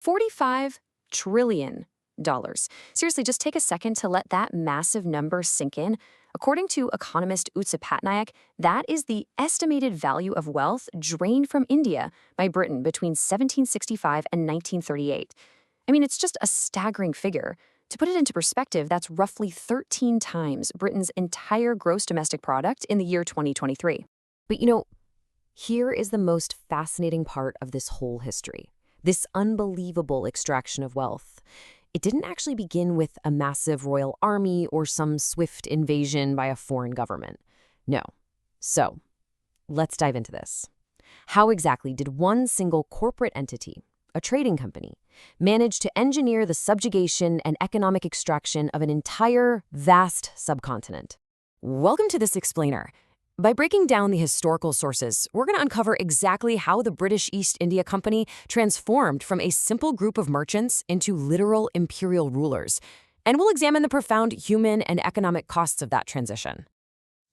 $45 trillion. Seriously, just take a second to let that massive number sink in. According to economist Utsa Patnaik, that is the estimated value of wealth drained from India by Britain between 1765 and 1938. I mean, it's just a staggering figure. To put it into perspective, that's roughly 13 times Britain's entire gross domestic product in the year 2023. But here is the most fascinating part of this whole history. This unbelievable extraction of wealth. It didn't actually begin with a massive royal army or some swift invasion by a foreign government. No. So, let's dive into this. How exactly did one single corporate entity, a trading company, manage to engineer the subjugation and economic extraction of an entire, vast subcontinent? Welcome to this explainer. By breaking down the historical sources, we're going to uncover exactly how the British East India Company transformed from a simple group of merchants into literal imperial rulers. And we'll examine the profound human and economic costs of that transition.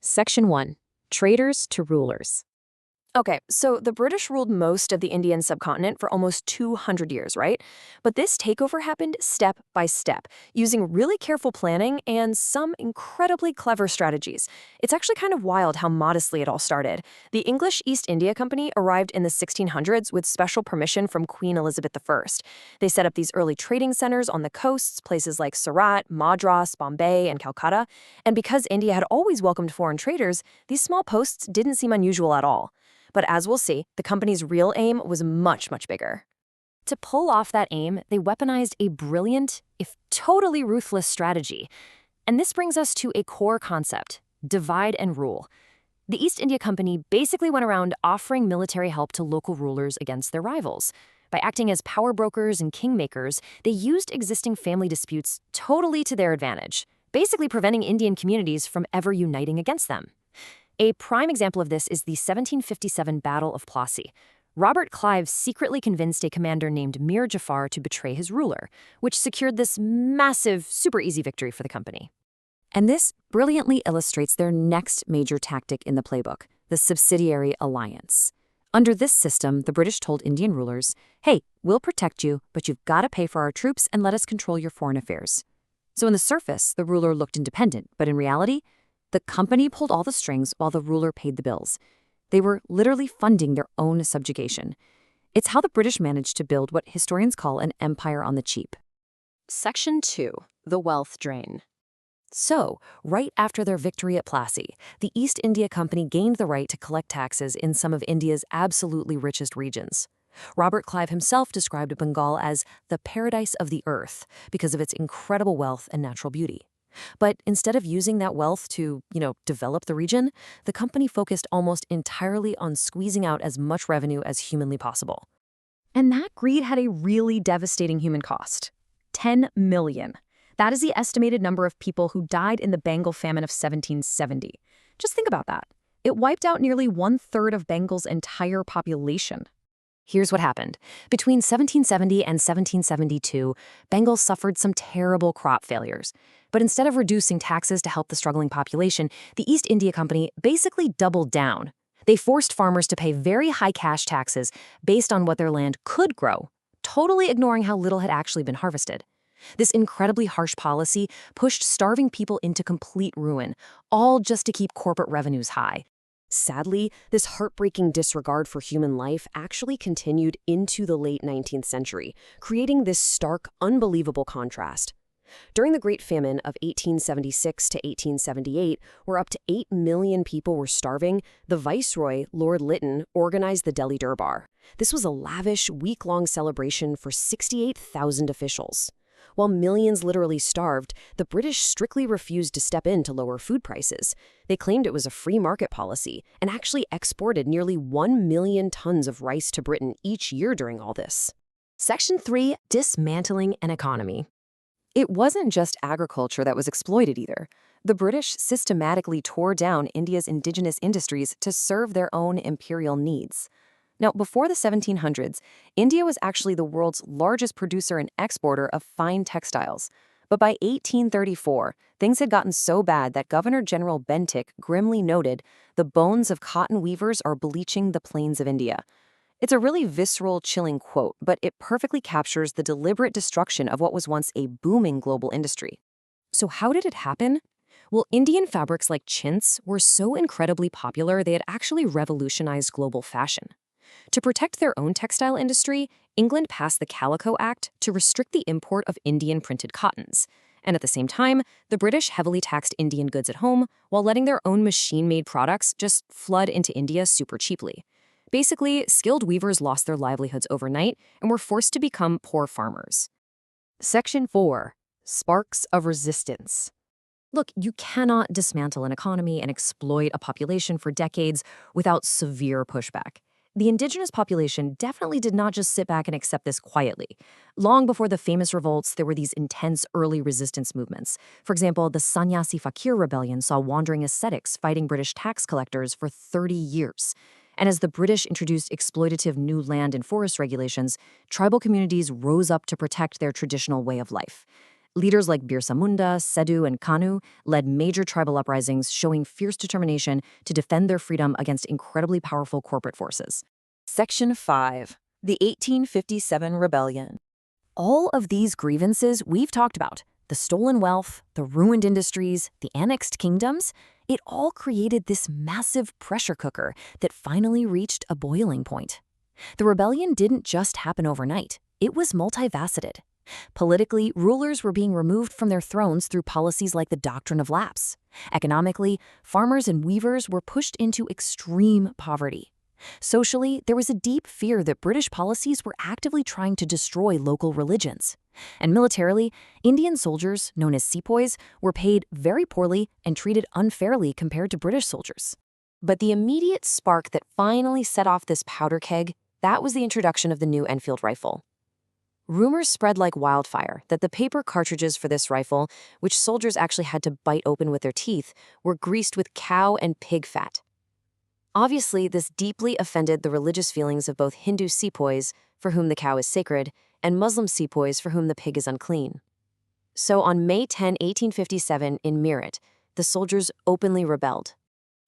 Section 1. Traders to Rulers. Okay, so the British ruled most of the Indian subcontinent for almost 200 years, right? But this takeover happened step by step, using really careful planning and some incredibly clever strategies. It's actually kind of wild how modestly it all started. The English East India Company arrived in the 1600s with special permission from Queen Elizabeth I. They set up these early trading centers on the coasts, places like Surat, Madras, Bombay, and Calcutta. And because India had always welcomed foreign traders, these small posts didn't seem unusual at all. But as we'll see, the company's real aim was much, much bigger. To pull off that aim, they weaponized a brilliant, if totally ruthless strategy. And this brings us to a core concept: divide and rule. The East India Company basically went around offering military help to local rulers against their rivals. By acting as power brokers and kingmakers, they used existing family disputes totally to their advantage, basically preventing Indian communities from ever uniting against them. A prime example of this is the 1757 Battle of Plassey. Robert Clive secretly convinced a commander named Mir Jafar to betray his ruler, which secured this massive, super easy victory for the company. And this brilliantly illustrates their next major tactic in the playbook, the subsidiary alliance. Under this system, the British told Indian rulers, hey, we'll protect you, but you've got to pay for our troops and let us control your foreign affairs. So on the surface, the ruler looked independent, but in reality, the company pulled all the strings while the ruler paid the bills. They were literally funding their own subjugation. It's how the British managed to build what historians call an empire on the cheap. Section 2. The Wealth Drain. So, right after their victory at Plassey, the East India Company gained the right to collect taxes in some of India's absolutely richest regions. Robert Clive himself described Bengal as the paradise of the earth because of its incredible wealth and natural beauty. But instead of using that wealth to, develop the region, the company focused almost entirely on squeezing out as much revenue as humanly possible. And that greed had a really devastating human cost: 10 million. That is the estimated number of people who died in the Bengal famine of 1770. Just think about that. It wiped out nearly 1/3 of Bengal's entire population. Here's what happened. Between 1770 and 1772, Bengal suffered some terrible crop failures. But instead of reducing taxes to help the struggling population, the East India Company basically doubled down. They forced farmers to pay very high cash taxes based on what their land could grow, totally ignoring how little had actually been harvested. This incredibly harsh policy pushed starving people into complete ruin, all just to keep corporate revenues high. Sadly, this heartbreaking disregard for human life actually continued into the late 19th century, creating this stark, unbelievable contrast. During the Great Famine of 1876 to 1878, where up to 8 million people were starving, the Viceroy, Lord Lytton, organized the Delhi Durbar. This was a lavish, week-long celebration for 68,000 officials. While millions literally starved, the British strictly refused to step in to lower food prices. They claimed it was a free market policy and actually exported nearly 1 million tons of rice to Britain each year during all this. Section 3. Dismantling an economy. It wasn't just agriculture that was exploited either. The British systematically tore down India's indigenous industries to serve their own imperial needs. Now, before the 1700s, India was actually the world's largest producer and exporter of fine textiles. But by 1834, things had gotten so bad that Governor General Bentinck grimly noted, "The bones of cotton weavers are bleaching the plains of India." It's a really visceral, chilling quote, but it perfectly captures the deliberate destruction of what was once a booming global industry. So how did it happen? Well, Indian fabrics like chintz were so incredibly popular they had actually revolutionized global fashion. To protect their own textile industry, England passed the Calico Act to restrict the import of Indian printed cottons. And at the same time, the British heavily taxed Indian goods at home while letting their own machine-made products just flood into India super cheaply. Basically, skilled weavers lost their livelihoods overnight and were forced to become poor farmers. Section 4. Sparks of Resistance. Look, you cannot dismantle an economy and exploit a population for decades without severe pushback. The indigenous population definitely did not just sit back and accept this quietly. Long before the famous revolts, there were these intense early resistance movements. For example, the Sannyasi Fakir rebellion saw wandering ascetics fighting British tax collectors for 30 years. And as the British introduced exploitative new land and forest regulations, tribal communities rose up to protect their traditional way of life. Leaders like Birsa Munda, Sidhu, and Kanu led major tribal uprisings, showing fierce determination to defend their freedom against incredibly powerful corporate forces. Section 5. The 1857 Rebellion. All of these grievances we've talked about, the stolen wealth, the ruined industries, the annexed kingdoms, it all created this massive pressure cooker that finally reached a boiling point. The rebellion didn't just happen overnight. It was multifaceted. Politically, rulers were being removed from their thrones through policies like the doctrine of lapse. Economically, farmers and weavers were pushed into extreme poverty. Socially, there was a deep fear that British policies were actively trying to destroy local religions. And militarily, Indian soldiers, known as sepoys, were paid very poorly and treated unfairly compared to British soldiers. But the immediate spark that finally set off this powder keg, that was the introduction of the new Enfield rifle. Rumors spread like wildfire that the paper cartridges for this rifle, which soldiers actually had to bite open with their teeth, were greased with cow and pig fat. Obviously, this deeply offended the religious feelings of both Hindu sepoys, for whom the cow is sacred, and Muslim sepoys, for whom the pig is unclean. So on May 10, 1857, in Meerut, the soldiers openly rebelled.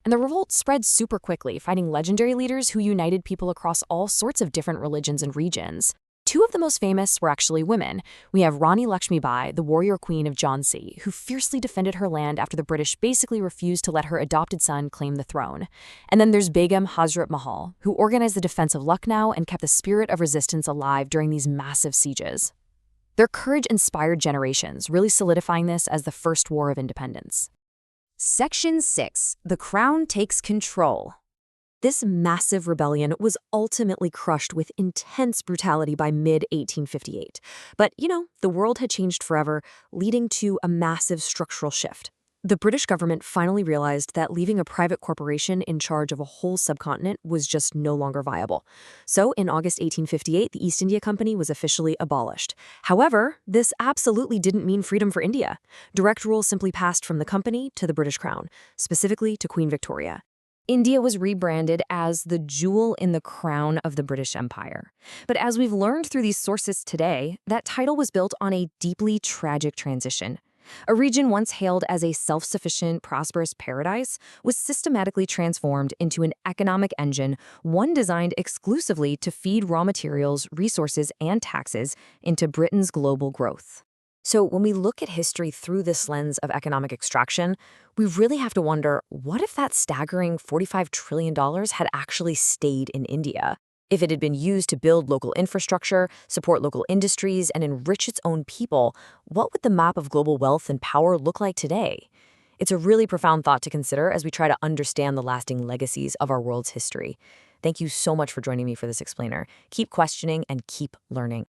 And the revolt spread super quickly, fighting legendary leaders who united people across all sorts of different religions and regions. Two of the most famous were actually women. We have Rani Lakshmibai, the warrior queen of Jhansi, who fiercely defended her land after the British basically refused to let her adopted son claim the throne. And then there's Begum Hazrat Mahal, who organized the defense of Lucknow and kept the spirit of resistance alive during these massive sieges. Their courage inspired generations, really solidifying this as the first war of independence. Section 6. The Crown Takes Control. This massive rebellion was ultimately crushed with intense brutality by mid-1858. But, the world had changed forever, leading to a massive structural shift. The British government finally realized that leaving a private corporation in charge of a whole subcontinent was just no longer viable. So, in August 1858, the East India Company was officially abolished. However, this absolutely didn't mean freedom for India. Direct rule simply passed from the company to the British Crown, specifically to Queen Victoria. India was rebranded as the jewel in the crown of the British Empire. But as we've learned through these sources today, that title was built on a deeply tragic transition. A region once hailed as a self-sufficient, prosperous paradise was systematically transformed into an economic engine, one designed exclusively to feed raw materials, resources, and taxes into Britain's global growth. So when we look at history through this lens of economic extraction, we really have to wonder, what if that staggering $45 trillion had actually stayed in India? If it had been used to build local infrastructure, support local industries, and enrich its own people, what would the map of global wealth and power look like today? It's a really profound thought to consider as we try to understand the lasting legacies of our world's history. Thank you so much for joining me for this explainer. Keep questioning and keep learning.